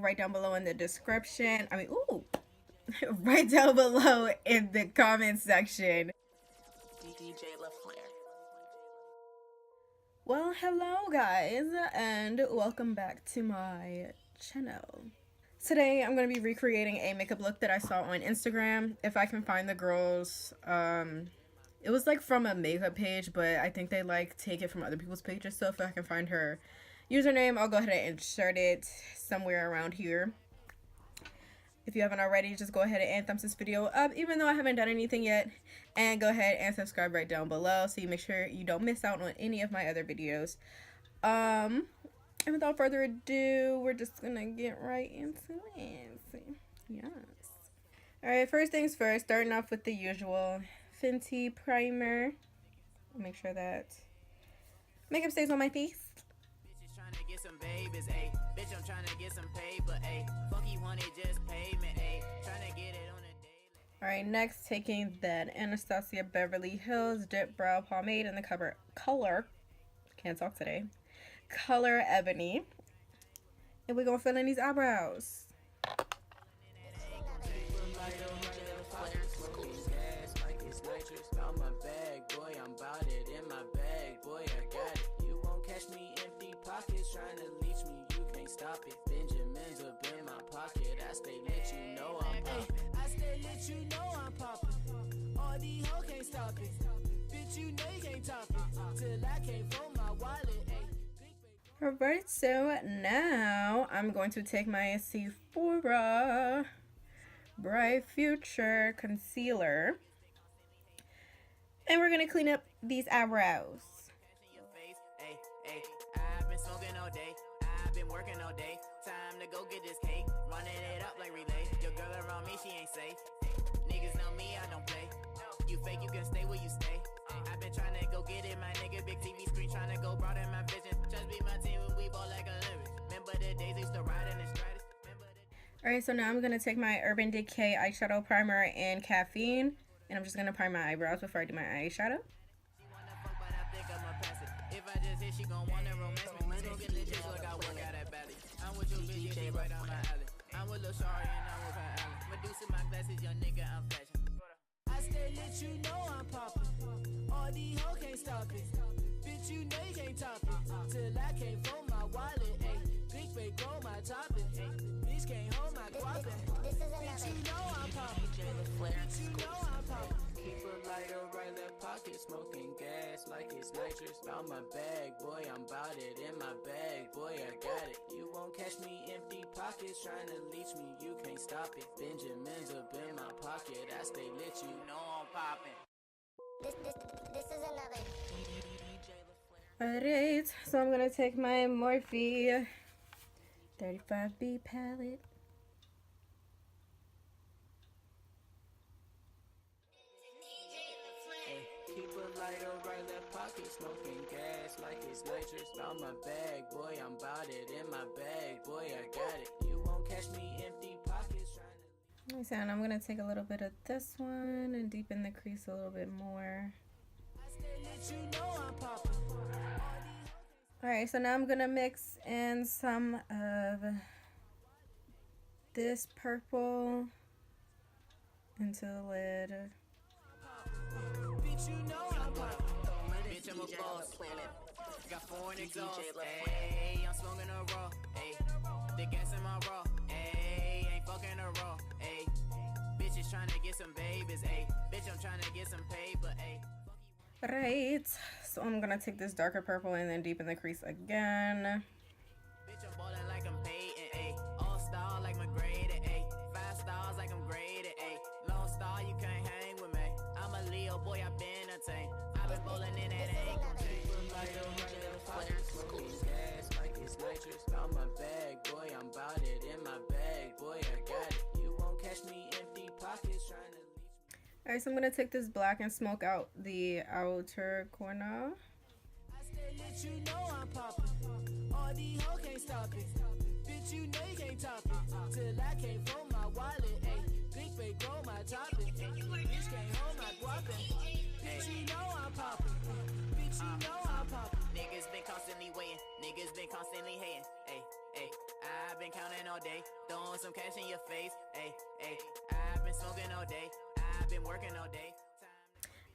right down below in the description. Right down below in the comment section. DJ LaFleur. Well, hello guys, and welcome back to my channel. Today I'm going to be recreating a makeup look that I saw on Instagram. If I can find the girls, it was like from a makeup page, but I think they like take it from other people's pages. So if I can find her username, I'll go ahead and insert it somewhere around here. If you haven't already, just go ahead and thumbs this video up, even though I haven't done anything yet. And go ahead and subscribe right down below so you make sure you don't miss out on any of my other videos. And without further ado, we're just gonna get right into it. Yes. Alright, first things first, starting off with the usual Fenty primer. Make sure that makeup stays on my face. Bitches tryna get some babies, ayy. Bitch, I'm tryna get some paper, ayy. Fuck you want it, just payment, ayy. Tryna get it on a daily. Alright, next taking that Anastasia Beverly Hills DipBrow Pomade in the color, can't talk today, color Ebony. And we're gonna fill in these eyebrows. Trying to leech me, you can't stop it. Benjamin's up in my pocket. I stay lit, you know I'm poppin'. I stay lit, you know I'm poppin'. All these hoes can't stop it. Bitch, you know you can't top it. Till I came from my wallet. Alright, so now I'm going to take my Sephora Bright Future Concealer. And we're going to clean up these eyebrows. Working all day, time to go get this cake. Running it up like relay. Your girl around me, she ain't safe. Niggas know me, I don't play. You fake, you can stay where you stay. I've been trying to go get it, my nigga. Big TV screen trying to go broaden my vision. Just be my team when we ball like a limit. Remember the days they used to ride in the stratus. Alright, so now I'm going to take my Urban Decay eyeshadow primer and Caffeine. And I'm just going to prime my eyebrows before I do my eyeshadow. If I just hit, she gon' wanna romance me. Let's go get the chase like I work out at Valley. I'm with your bitch, she right on my alley. I'm with Lil Shari and I'm with her alley. Medusa my glasses, young nigga, I'm fashion. I stay lit, you know I'm poppin'. All these hoes can't stop it. Bitch, you know you can't top it. Till I came from my wallet, ayy. Big fake grow my toppin', ayy. Bitch can't hold my guapin'. Bitch, you know I'm poppin'. Bitch, you know I'm poppin'. Keep a lighter right left pocket, smoking gas like it's nitrous. Found my bag, boy, I'm bout it. In my bag, boy, I got it. You won't catch me empty pockets, trying to leech me, you can't stop it. Benjamin's up in my pocket, I stay lit, you know I'm poppin'. This is another. Alright, so I'm going to take my Morphe 35B palette. Keep a lighter right left pocket, smoking gas like it's nitrous. Found my bag, boy, I'm bout it. In my bag, boy, I got it. You won't catch me empty pockets trying to. And I'm going to take a little bit of this one and deepen the crease a little bit more. Alright, so now I'm going to mix in some of this purple into the lid. Bitch, you know I'm poppin'. Bitch, I'm a boss. Got foreign exhaust. Ayy, I'm smoking a raw. Ayy, the gas in my raw. Ayy, ain't fucking a raw. Ayy, bitches trying to get some babies. Ayy, bitch, I'm trying to get some paper. Ayy. Right, so I'm gonna take this darker purple and then deepen the crease again. Bitch, I'm ballin' like I'm Peyton, ayy. All star like McGrady, ayy. 5 stars like I'm graded, ayy. Lone star, you can't hang with me. I'm a Leo boy, I've been a tank. I've been bowling in that ankle. Gas like it's nitrous. Found my bag, boy, I'm bout it. In my bag, boy, I got it. You won't catch me empty pockets trying to. Alright, so I'm going to take this black and smoke out the outer corner. I stay lit, you know I'm poppin'. All these hoes can't stop it. Bitch, you know you can't top it. Till I came from my wallet, ayy. Big fake grow my toppin'. Bitch can't hold my guapin'. Bitch, you know I'm poppin'. Bitch, you know I'm poppin'. Niggas been constantly waiting. Niggas been constantly hating. Ayy, ayy. I've been counting all day, throwing some cash in your face. Ayy, ayy, I've been smoking all day, I've been working all day.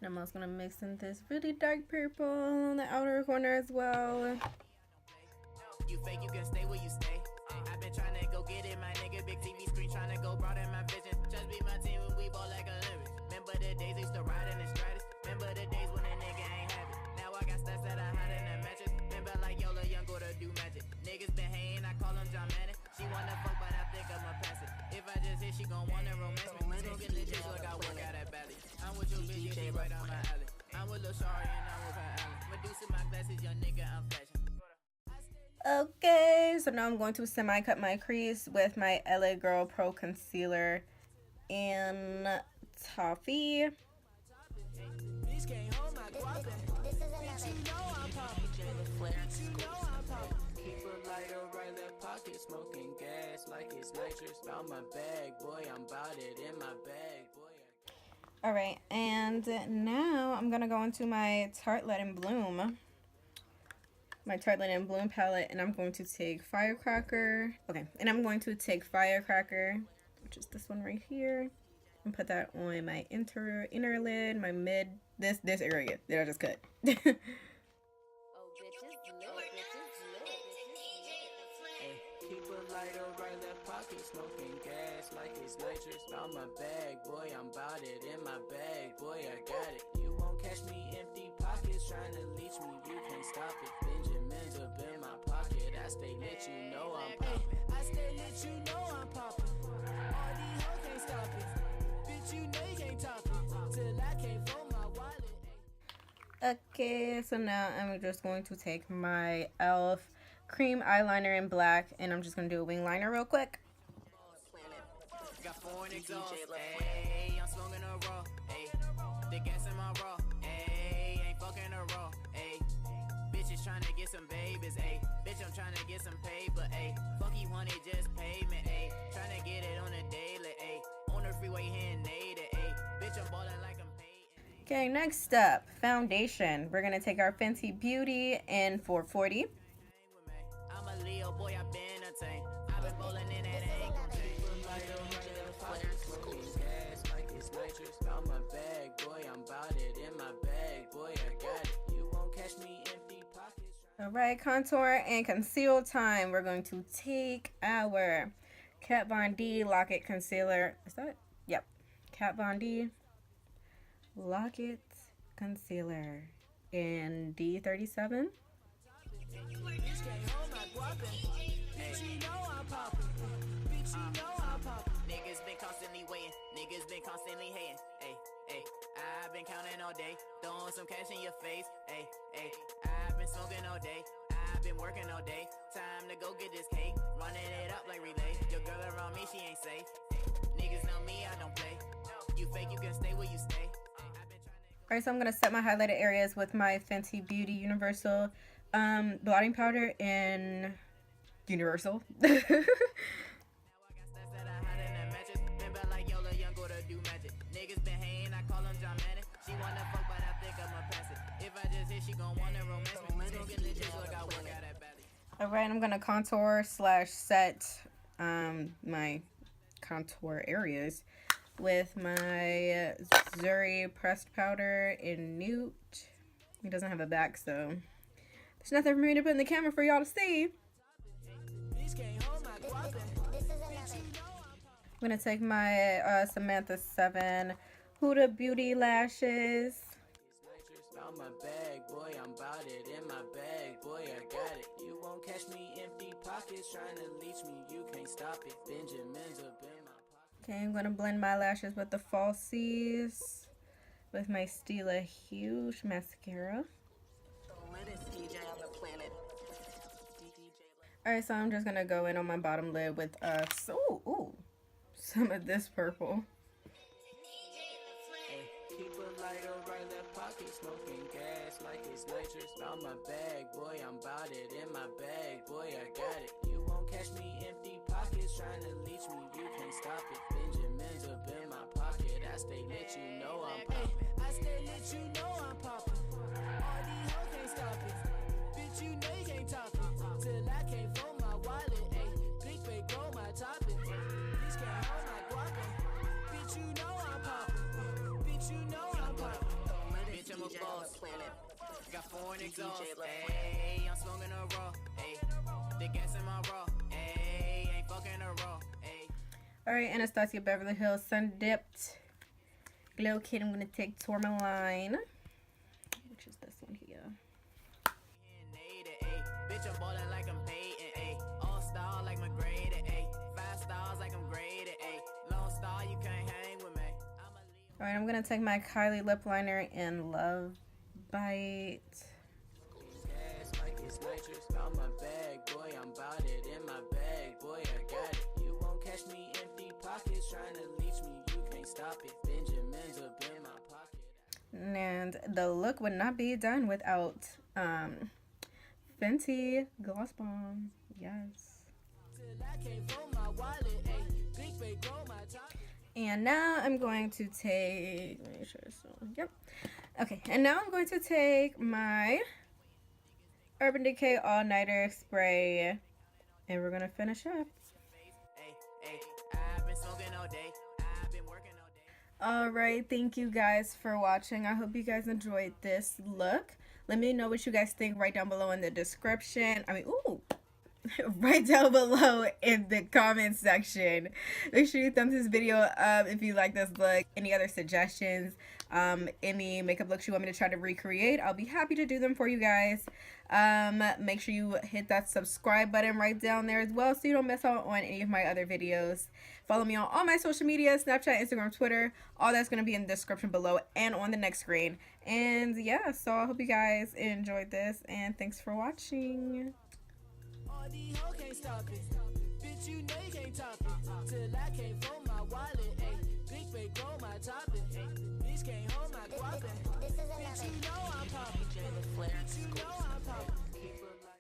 And I'm also gonna mix in this really dark purple on the outer corner as well. You fake, you can stay where you stay. I've been trying to go get it, my nigga. Big TV screen trying to go broaden my vision. Just be my team when we ball like Olympics. Remember the days they used to ride in the stratus. Remember the days when a nigga ain't have it. Now I got stats that I hide in the matches. Remember like Yola, young Gordo do magic. Niggas been hating, I call him John Madden. She wanna fuck, but I think I'ma pass it. If I just hit, she gon' wanna romance me. Smoking the dick like I work out at Valley. I'm with your bitch, she right on my alley. I'm with Lil Shari and I'm with her alley. Medusa my glasses, young nigga, I'm flashing. Okay, so now I'm going to semi-cut my crease with my LA Girl Pro Concealer in Toffee. This is another. Keep a lighter right left pocket, smoking gas like it's nitrous. Found my bag, boy, I'm bout it in my bag, boy. Alright, and now I'm gonna go into my Tartlette in Bloom. My Tartlette in Bloom palette, and I'm going to take Firecracker. Okay, and I'm going to take Firecracker, which is this one right here, and put that on my inner lid, my mid, this area that I just cut. Keep a lighter right left pocket, smoking gas like it's nitrous. Found my bag, boy, I'm bout it in my bag, boy, I got it. You won't catch me empty pockets, trying to leech me, you can't stop it. Benjamin's up in my pocket, I stay lit, you know I'm poppin'. I stay lit, you know I'm poppin'. All these hoes can't stop it, bitch, you know you can't top it. Till I came from my wallet. Okay, so now I'm just going to take my e.l.f. cream eyeliner in black, and I'm just going to do a wing liner real quick. Got foreign exhaust, ayy, I'm smoking a raw, ayy, the gas in my raw, ayy, ain't fucking a raw, ayy, bitches trying to get some babies, ayy, bitch, I'm trying to get some paper, ayy, fuck you want it, just payment, ayy, trying to get it on a daily, ayy, on the freeway hitting native, ayy, bitch, I'm ballin' like I'm paid. Okay, next up, foundation. We're going to take our Fenty Beauty in 440. I'm a Leo boy, I've been a tank. I've been bowling in that ain't gon' change. Smoking gas like it's nitrous. Found my bag, boy, I'm bout it in my bag, boy, I got it. You won't catch me empty pockets. Alright, contour and conceal time. We're going to take our Kat Von D Lock-It Concealer. Is that? Yep. Kat Von D Lock-It Concealer in D37. Niggas been constantly waiting, niggas been constantly hating. Ayy, ayy, I've been counting all day, throwing some cash in your face. Ayy, ayy, I've been smoking all day, I've been working all day. Time to go get this cake, running it up like relay. Your girl around me, she ain't safe. Niggas know me, I don't play. You fake, you can stay where you stay. Alright, so I'm going to set my highlighted areas with my Fenty Beauty Universal blotting powder in Universal. Niggas been hating, I call him John Madden. She wanna fuck, but I think I'ma pass it. If I just hit, she gon' wanna romance me. Smoking the dick like I work out at Valley. Alright, I'm going to contour slash set my contour areas with my Zuri pressed powder in Nuit. He doesn't have a back, so there's nothing for me to put in the camera for y'all to see. This is another. I'm going to take my Samantha 7 Huda Beauty lashes. Found my bag, boy, I'm bout it in my bag, boy, I got it. You won't catch me empty pockets, trying to leech me, you can't stop it. Benjamin's up in my pocket. Okay, I'm going to blend my lashes with the falsies with my Stila Huge mascara. The littest DJ on the planet. Alright, so I'm just going to go in on my bottom lid with some of this purple. Keep a lighter right left pocket, smoking gas like it's nitrous. Found my bag, boy, I'm bout it in my bag, boy, I got it. You won't catch me empty pockets, trying to leech me, you can't stop it. Benjamin's up in my pocket, I stay lit, you know I'm poppin'. I stay lit, you know I'm poppin'. All these hoes can't stop it, bitch, you know you can't top it. Till I came from my wallet, ayy, top it. Bitch can't hold my guapin'. Bitch, you know I'm poppin'. Bitch, you know I'm poppin'. Bitch, I'm a DJ on boss. the planet. Got foreign exhaust. DJ left Ayy, I'm smoking a raw. Ayy, the gas in my raw. Ayy, ain't fucking a raw. Ayy. Alright, Anastasia Beverly Hills Sundipped Glow Kit. I'm going to take Tourmaline, which is this one here. Bitch, I'm ballin' like I'm Peyton, ayy. All star like my grade, ayy. 5 stars like I'm graded, ayy. Lone star, you can't hang with me. Alright, I'm going to take my Kylie lip liner in Love Bite. Gas like it's nitrous. Got my bag, boy, I'm bout it. In my bag, boy, I got it. You won't catch me empty pockets trying to leech me. You can't stop it. Benjamin's up in my pocket. And the look would not be done without Fenty Gloss Bomb. Yes. Till I came from my wallet, ayy. Big fake grow my top. And now I'm going to take, make sure so, yep. Okay, and now I'm going to take my Urban Decay All Nighter Spray, and we're gonna finish up. Ayy, ayy, I've been smoking all day. I've been working all day. Alright, thank you guys for watching. I hope you guys enjoyed this look. Let me know what you guys think right down below in the description. Right down below in the comment section. Make sure you thumbs this video up if you like this look. Any other suggestions, any makeup looks you want me to try to recreate, I'll be happy to do them for you guys. Make sure you hit that subscribe button right down there as well so you don't miss out on any of my other videos. Follow me on all my social media, Snapchat, Instagram, Twitter. All that's going to be in the description below and on the next screen. And yeah, so I hope you guys enjoyed this, and thanks for watching. All these hoes can't stop it. Bitch, you know you can't top it. Till I came from